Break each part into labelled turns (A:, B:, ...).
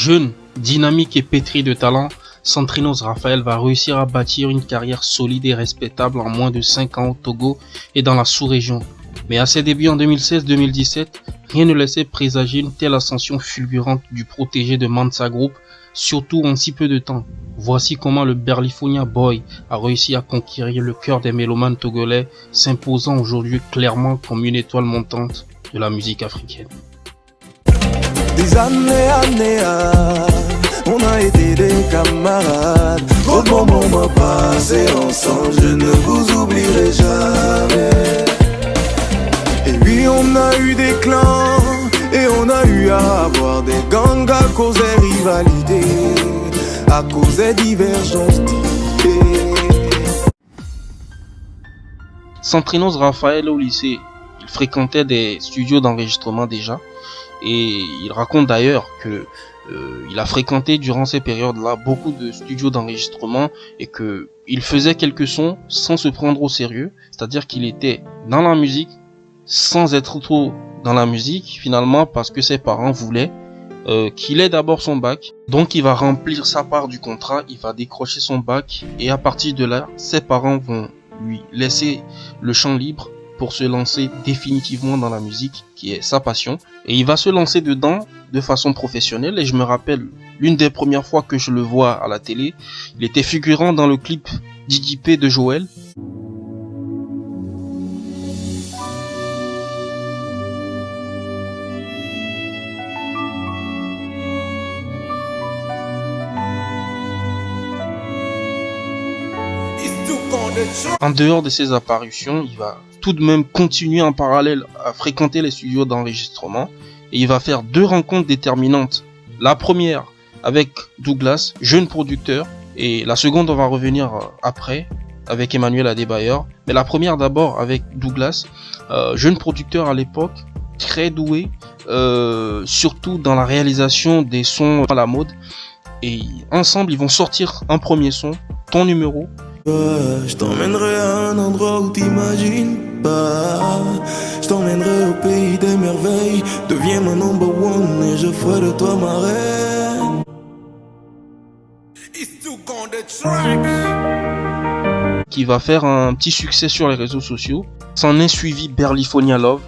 A: Jeune, dynamique et pétri de talent, Centrinos Raphaël va réussir à bâtir une carrière solide et respectable en moins de 5 ans au Togo et dans la sous-région. Mais à ses débuts en 2016-2017, rien ne laissait présager une telle ascension fulgurante du protégé de Mansa Group, surtout en si peu de temps. Voici comment le Berlifonia Boy a réussi à conquérir le cœur des mélomanes togolais, s'imposant aujourd'hui clairement comme une étoile montante de la musique africaine.
B: Des années, on a été des camarades. Trop de moments passés ensemble, je ne vous oublierai jamais. Et oui, on a eu des clans, et on a eu à avoir des gangs à cause des rivalités, à cause des divergences d'idées.
A: Centrinos Raphaël au lycée, il fréquentait des studios d'enregistrement déjà. Et il raconte d'ailleurs que il a fréquenté durant ces périodes-là beaucoup de studios d'enregistrement et que il faisait quelques sons sans se prendre au sérieux, c'est-à-dire qu'il était dans la musique sans être trop dans la musique finalement parce que ses parents voulaient qu'il ait d'abord son bac. Donc il va remplir sa part du contrat, il va décrocher son bac et à partir de là, ses parents vont lui laisser le champ libre pour se lancer définitivement dans la musique qui est sa passion, et il va se lancer dedans de façon professionnelle. Et je me rappelle l'une des premières fois que je le vois à la télé, il était figurant dans le clip d'IDP de Joël. En dehors de ses apparitions, il va tout de même continuer en parallèle à fréquenter les studios d'enregistrement et il va faire 2 rencontres déterminantes. La première avec Douglas, jeune producteur, et la seconde on va revenir après avec Emmanuel Adebayor. Mais la première d'abord avec Douglas, jeune producteur à l'époque, très doué, surtout dans la réalisation des sons à la mode. Et ensemble ils vont sortir un premier son, Ton numéro.
B: Je t'emmènerai à un endroit où t'imagines pas. Je t'emmènerai au pays des merveilles. Deviens mon number one et je ferai de toi ma reine.
A: Qui va faire un petit succès sur les réseaux sociaux. S'en est suivi Berlifonia Love.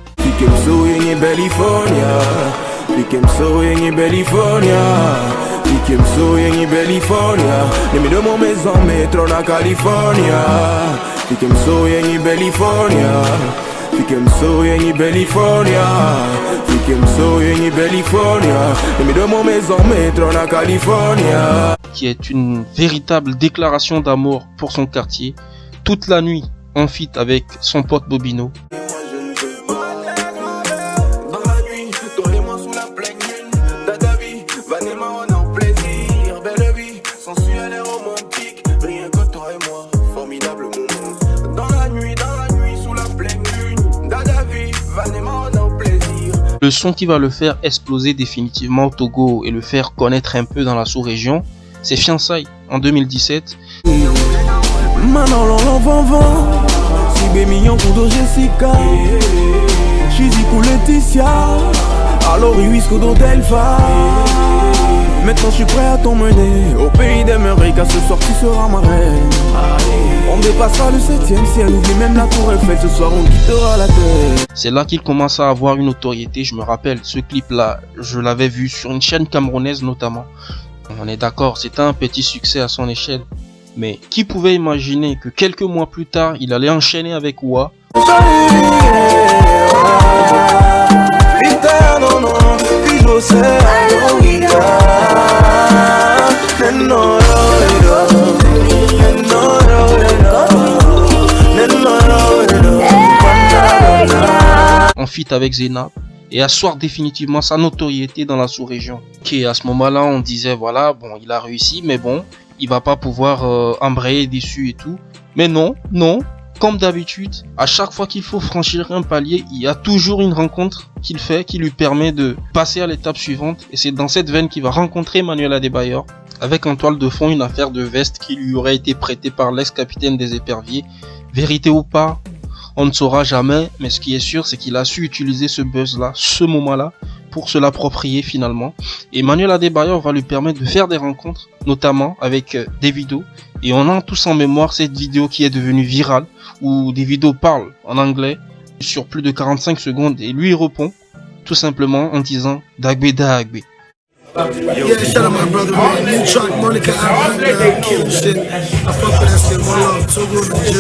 A: Qui est une véritable déclaration d'amour pour son quartier. Toute la nuit en feat avec son pote Bobino. Le son qui va le faire exploser définitivement au Togo et le faire connaître un peu dans la sous-région, c'est Fiançailles en 2017. Maintenant je suis prêt à t'emmener au pays des merveilles, car ce soir tu seras ma reine. On dépassera le 7e ciel, oublie même la tour Eiffel, ce soir on quittera la terre. C'est là qu'il commence à avoir une notoriété. Je me rappelle, ce clip là, je l'avais vu sur une chaîne camerounaise notamment. On est d'accord, c'était un petit succès à son échelle. Mais qui pouvait imaginer que quelques mois plus tard, il allait enchaîner avec Wa. En feat avec Zena et asseoir définitivement sa notoriété dans la sous-région. Qui à ce moment-là on disait voilà, bon, il a réussi, mais bon, il va pas pouvoir embrayer dessus et tout. Mais non, comme d'habitude, à chaque fois qu'il faut franchir un palier, il y a toujours une rencontre qu'il fait qui lui permet de passer à l'étape suivante. Et c'est dans cette veine qu'il va rencontrer Emmanuel Adebayor, avec en toile de fond une affaire de veste qui lui aurait été prêtée par l'ex-capitaine des Éperviers. Vérité ou pas, on ne saura jamais, mais ce qui est sûr, c'est qu'il a su utiliser ce buzz-là, ce moment-là, pour se l'approprier finalement. Et Manuel Adebayor va lui permettre de faire des rencontres, notamment avec Davido. Et on a tous en mémoire cette vidéo qui est devenue virale, où Davido parle en anglais sur plus de 45 secondes et lui répond tout simplement en disant Dagbe Dagbe.
C: Yeah, shout out my brother, man. New track, Monica, killing shit. I fuck with that shit, one love, so good in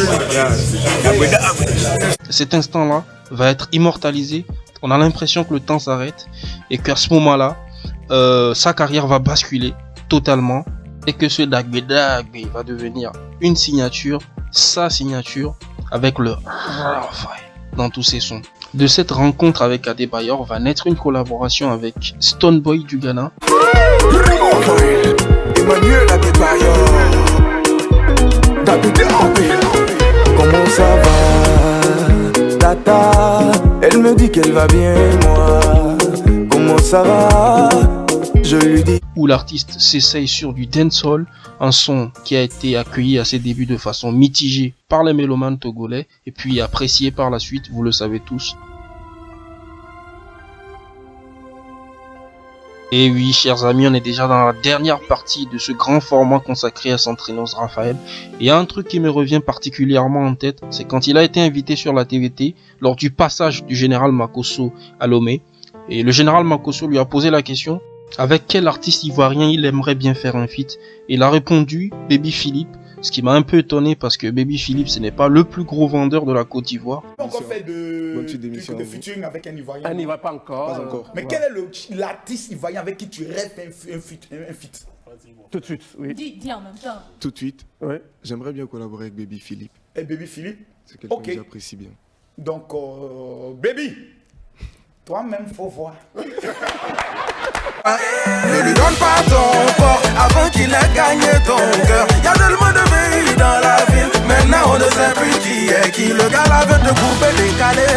C: the
A: Cet instant-là va être immortalisé. On a l'impression que le temps s'arrête et qu'à ce moment-là, sa carrière va basculer totalement et que ce Dagbe Dagbe va devenir une signature, sa signature, avec le dans tous ses sons. De cette rencontre avec Adebayor va naître une collaboration avec Stonebwoy du Ghana.
B: Emmanuel Adebayor. Comment ça va, Tata? Elle me dit qu'elle va bien, moi. Comment ça va? Je lui dis.
A: Où l'artiste s'essaye sur du dancehall, un son qui a été accueilli à ses débuts de façon mitigée par les mélomanes togolais et puis apprécié par la suite, vous le savez tous. Et oui, chers amis, on est déjà dans la dernière partie de ce grand format consacré à Centrinos Raphaël. Et il y a un truc qui me revient particulièrement en tête, c'est quand il a été invité sur la TVT lors du passage du général Makosso à Lomé. Et le général Makosso lui a posé la question, avec quel artiste ivoirien il aimerait bien faire un feat. Et il a répondu Baby Philippe, ce qui m'a un peu étonné parce que Baby Philippe ce n'est pas le plus gros vendeur de la Côte d'Ivoire.
D: On a encore fait de featuring avec un Ivoirien.
E: Un Ivoirien pas encore.
D: Pas encore. Mais quel est l'artiste ivoirien avec qui tu rêves un feat?
E: Tout de suite, oui.
F: Dis en même temps.
G: Tout de suite.
E: Ouais.
G: J'aimerais bien collaborer avec Baby Philippe.
D: Et Baby Philippe?
G: C'est quelqu'un que j'apprécie bien.
D: Donc, Baby, toi-même, faut voir.
B: Ne lui donne pas ton corps avant qu'il ait gagné ton cœur. Y'a tellement de pays dans la ville. Maintenant on ne sait plus qui est qui. Le gars là veut te couper, décaler.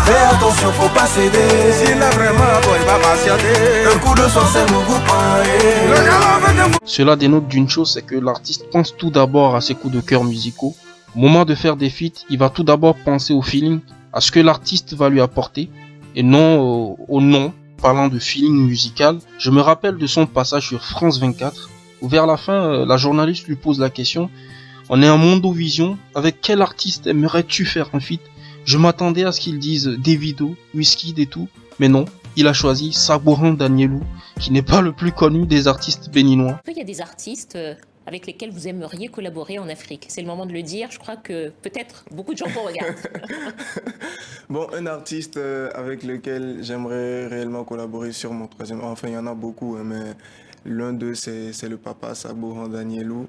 B: Fais attention, faut pas céder. S'il est vraiment toi, il va patienter. Un coup de sang, c'est mon goût. Le gars là veut te...
A: Cela dénote d'une chose, c'est que l'artiste pense tout d'abord à ses coups de cœur musicaux. Au moment de faire des feats, il va tout d'abord penser au feeling, à ce que l'artiste va lui apporter, et non au nom. Parlant de feeling musical, je me rappelle de son passage sur France 24, où vers la fin, la journaliste lui pose la question « On est en Mondovision, avec quel artiste aimerais-tu faire un feat ?» Je m'attendais à ce qu'il dise Davido, Wizkid et tout, mais non, il a choisi Sabourin Danielou, qui n'est pas le plus connu des artistes béninois.
H: Il y a des artistes avec lesquels vous aimeriez collaborer en Afrique. C'est le moment de le dire, je crois que peut-être beaucoup de gens vous regardent.
G: Bon, un artiste avec lequel j'aimerais réellement collaborer sur mon troisième... Enfin, il y en a beaucoup, hein, mais l'un d'eux, c'est le papa Sabourin Danielou.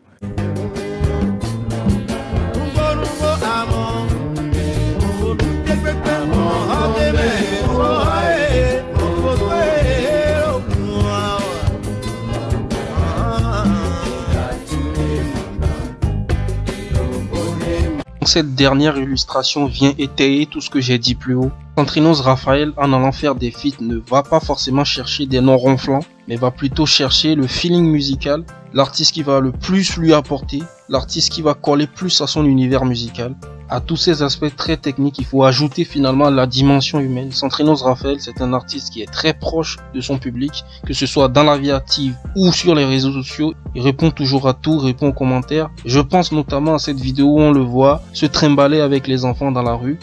A: Cette dernière illustration vient étayer tout ce que j'ai dit plus haut. Centrinos Raphaël, en allant faire des feats, ne va pas forcément chercher des noms ronflants, mais va plutôt chercher le feeling musical, l'artiste qui va le plus lui apporter, l'artiste qui va coller plus à son univers musical. À tous ces aspects très techniques, il faut ajouter finalement la dimension humaine. Centrinos Raphaël, c'est un artiste qui est très proche de son public, que ce soit dans la vie active ou sur les réseaux sociaux. Il répond toujours à tout, répond aux commentaires. Je pense notamment à cette vidéo où on le voit se trimballer avec les enfants dans la rue.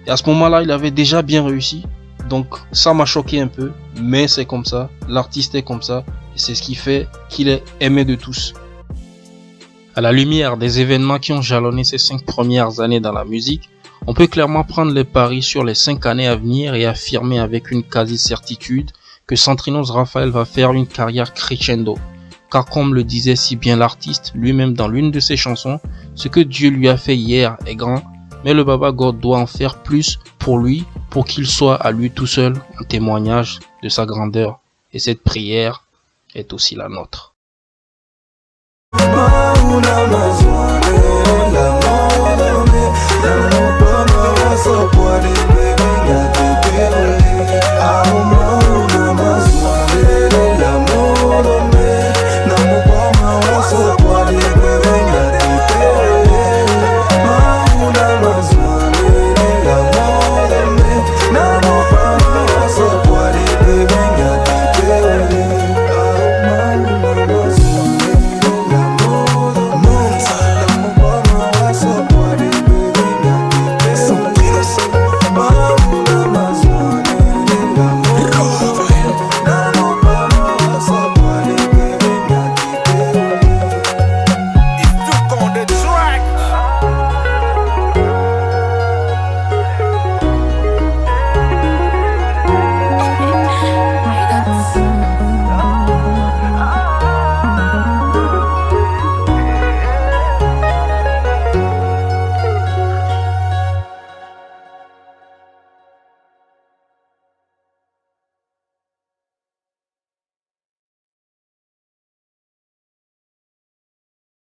A: Et à ce moment-là, il avait déjà bien réussi. Donc ça m'a choqué un peu. Mais c'est comme ça. L'artiste est comme ça. Et c'est ce qui fait qu'il est aimé de tous. À la lumière des événements qui ont jalonné ces 5 premières années dans la musique, on peut clairement prendre les paris sur les 5 années à venir et affirmer avec une quasi-certitude que Centrinos Raphaël va faire une carrière crescendo. Car comme le disait si bien l'artiste lui-même dans l'une de ses chansons, ce que Dieu lui a fait hier est grand, mais le Baba God doit en faire plus pour lui, pour qu'il soit à lui tout seul un témoignage de sa grandeur. Et cette prière est aussi la nôtre.
B: Mauna mazwane, la poids des